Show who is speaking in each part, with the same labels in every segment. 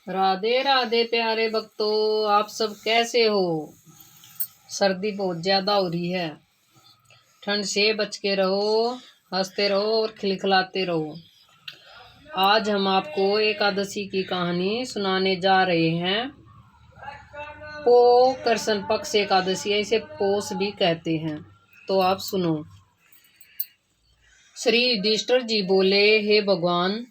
Speaker 1: राधे राधे प्यारे भक्तों, आप सब कैसे हो। सर्दी बहुत ज़्यादा हो रही है, ठंड से बच के रहो, हंसते रहो और खिलखिलाते रहो। आज हम आपको एकादशी की कहानी सुनाने जा रहे हैं। पो कृष्ण पक्ष एकादशी, इसे पोष भी कहते हैं। तो आप सुनो। श्री युधिष्ठिर जी बोले, हे भगवान,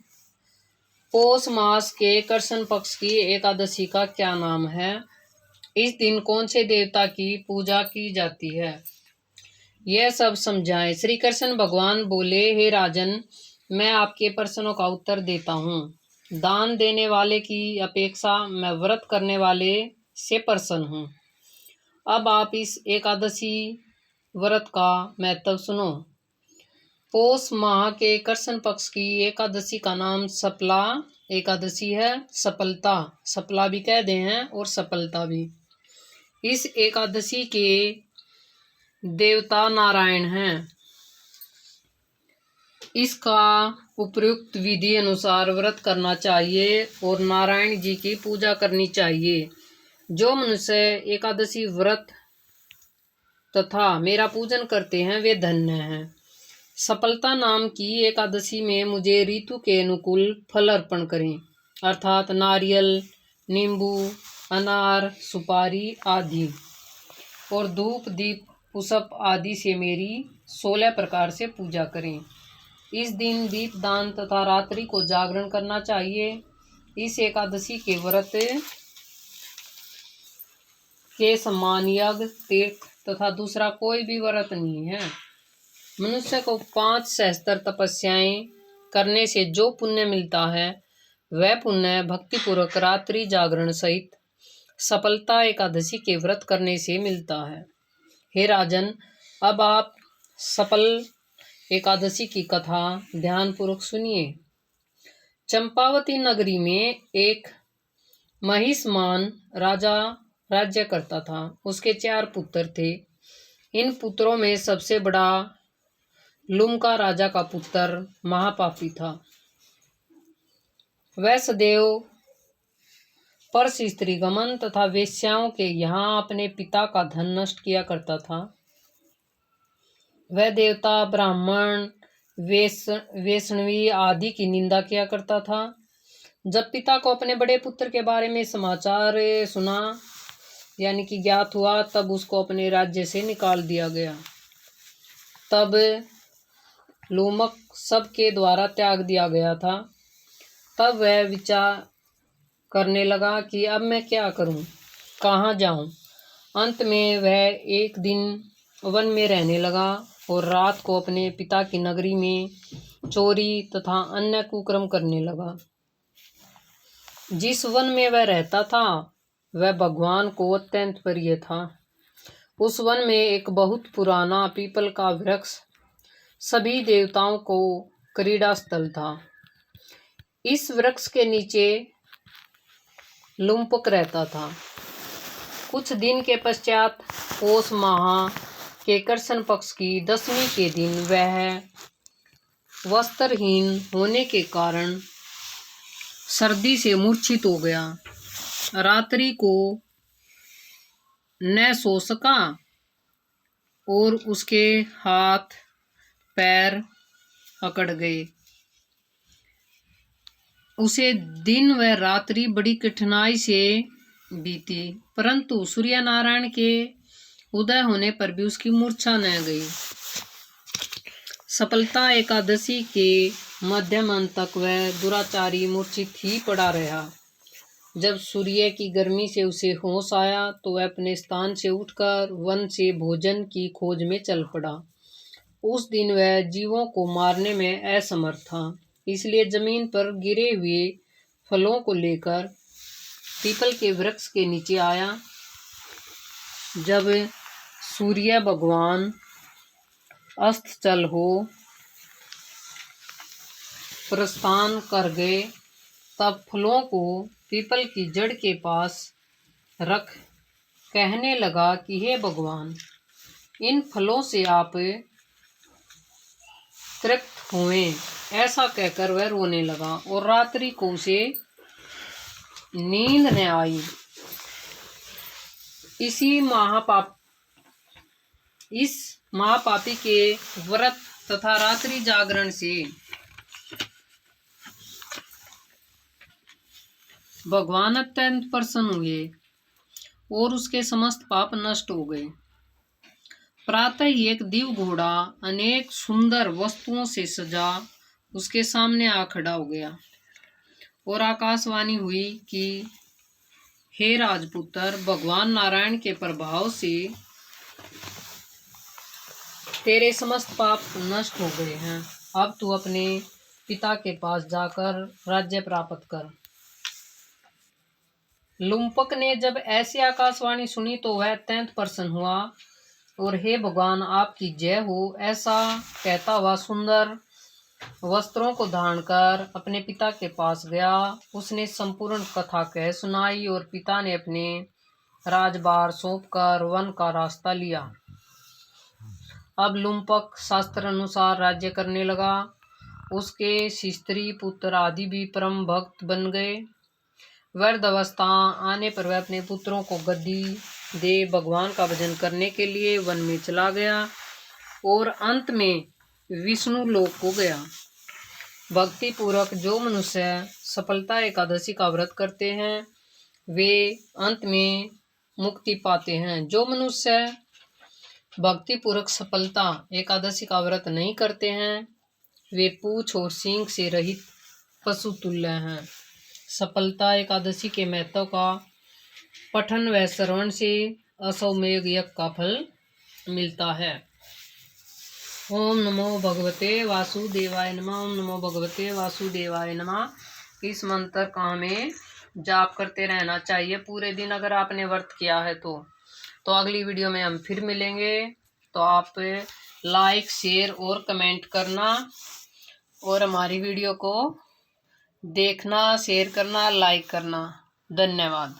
Speaker 1: पौष मास के कृष्ण पक्ष की एकादशी का क्या नाम है? इस दिन कौन से देवता की पूजा की जाती है, यह सब समझाएं। श्री कृष्ण भगवान बोले, हे राजन, मैं आपके प्रश्नों का उत्तर देता हूँ। दान देने वाले की अपेक्षा मैं व्रत करने वाले से प्रसन्न हूँ। अब आप इस एकादशी व्रत का महत्व सुनो। पौष माह के कृष्ण पक्ष की एकादशी का नाम सफला एकादशी है। सफलता, सफला भी कहते हैं और सफलता भी। इस एकादशी के देवता नारायण हैं। इसका उपयुक्त विधि अनुसार व्रत करना चाहिए और नारायण जी की पूजा करनी चाहिए। जो मनुष्य एकादशी व्रत तथा मेरा पूजन करते हैं वे धन्य हैं। सफलता नाम की एकादशी में मुझे ऋतु के अनुकूल फल अर्पण करें, अर्थात नारियल, नींबू, अनार, सुपारी आदि, और धूप, दीप, पुष्प आदि से मेरी 16 प्रकार से पूजा करें। इस दिन दीपदान तथा रात्रि को जागरण करना चाहिए। इस एकादशी के व्रत के समान यज्ञ, तीर्थ तथा दूसरा कोई भी व्रत नहीं है। मनुष्य को 5 सहस्त्र तपस्याएं करने से जो पुण्य मिलता है वह पुण्य भक्तिपूर्वक रात्रि जागरण सहित सफलता एकादशी के व्रत करने से मिलता है। हे राजन, अब आप सफल एकादशी की कथा ध्यानपूर्वक सुनिए। चंपावती नगरी में एक महिष्मान राजा राज्य करता था। उसके 4 पुत्र थे। इन पुत्रों में सबसे बड़ा लुमका राजा का पुत्र महापापी था। वह सदैव पर स्त्री गमन तथा वेश्याओं के यहाँ अपने पिता का धन नष्ट किया करता था। वह देवता, ब्राह्मण, वैष्णवी आदि की निंदा किया करता था। जब पिता को अपने बड़े पुत्र के बारे में समाचार सुना, यानी कि ज्ञात हुआ, तब उसको अपने राज्य से निकाल दिया गया। तब लूमक सबके द्वारा त्याग दिया गया था। तब वह विचार करने लगा कि अब मैं क्या करूं, कहाँ जाऊं। अंत में वह एक दिन वन में रहने लगा और रात को अपने पिता की नगरी में चोरी तथा अन्य कुकर्म करने लगा। जिस वन में वह रहता था वह भगवान को अत्यंत प्रिय था। उस वन में एक बहुत पुराना पीपल का वृक्ष सभी देवताओं को क्रीड़ा स्थल था। इस वृक्ष के नीचे लुम्पक रहता था। कुछ दिन के पश्चात पौष माह के कृष्ण पक्ष की 10वीं के दिन वह वस्त्रहीन होने के कारण सर्दी से मूर्छित हो गया। रात्रि को न सो सका और उसके हाथ पैर अकड़ गए। उसे दिन व रात्रि बड़ी कठिनाई से बीती, परंतु सूर्य नारायण के उदय होने पर भी उसकी मूर्छा न गई। सफलता एकादशी के मध्यम अंत तक वह दुराचारी मूर्छित ही पड़ा रहा। जब सूर्य की गर्मी से उसे होश आया तो वह अपने स्थान से उठकर वन से भोजन की खोज में चल पड़ा। उस दिन वह जीवों को मारने में असमर्थ था, इसलिए जमीन पर गिरे हुए फलों को लेकर पीपल के वृक्ष के नीचे आया। जब सूर्य भगवान अस्त चल हो प्रस्थान कर गए, तब फलों को पीपल की जड़ के पास रख कहने लगा कि हे भगवान, इन फलों से आप तृप्त हुए। ऐसा कहकर वह रोने लगा और रात्रि को उसे नींद न आई। इस महापापी के व्रत तथा रात्रि जागरण से भगवान अत्यंत प्रसन्न हुए और उसके समस्त पाप नष्ट हो गए। प्रातः एक दिव्य घोड़ा अनेक सुंदर वस्तुओं से सजा उसके सामने आ खड़ा हो गया और आकाशवाणी हुई कि हे राजपुत्र, भगवान नारायण के प्रभाव से तेरे समस्त पाप नष्ट हो गए हैं। अब तू अपने पिता के पास जाकर राज्य प्राप्त कर। लुम्पक ने जब ऐसी आकाशवाणी सुनी तो वह अत्यंत प्रसन्न हुआ और हे भगवान, आपकी जय हो ऐसा कहता हुआ सुंदर वस्त्रों को धारण कर अपने पिता के पास गया। उसने संपूर्ण कथा कह सुनाई और पिता ने अपने राजभार सौंपकर वन का रास्ता लिया। अब लुम्पक शास्त्र अनुसार राज्य करने लगा। उसके स्त्री पुत्र आदि भी परम भक्त बन गए। वृद्ध अवस्था आने पर वह अपने पुत्रों को गद्दी दे भगवान का भजन करने के लिए वन में चला गया और अंत में विष्णु लोक को गया। भक्ति पूर्वक जो मनुष्य सफलता एकादशी का व्रत करते हैं वे अंत में मुक्ति पाते हैं। जो मनुष्य भक्ति पूर्वक सफलता एकादशी का व्रत नहीं करते हैं वे पूंछ और सींग से रहित पशु तुल्य हैं। सफलता एकादशी के महत्व का पठन व श्रवण से अश्वमेध यज्ञ का फल मिलता है। ओम नमो भगवते वासुदेवाय नमः। ओम नमो भगवते वासुदेवाय नमः। इस मंत्र का हमें जाप करते रहना चाहिए पूरे दिन अगर आपने व्रत किया है तो अगली वीडियो में हम फिर मिलेंगे। तो आप लाइक शेयर और कमेंट करना और हमारी वीडियो को देखना, शेयर करना, लाइक करना। धन्यवाद।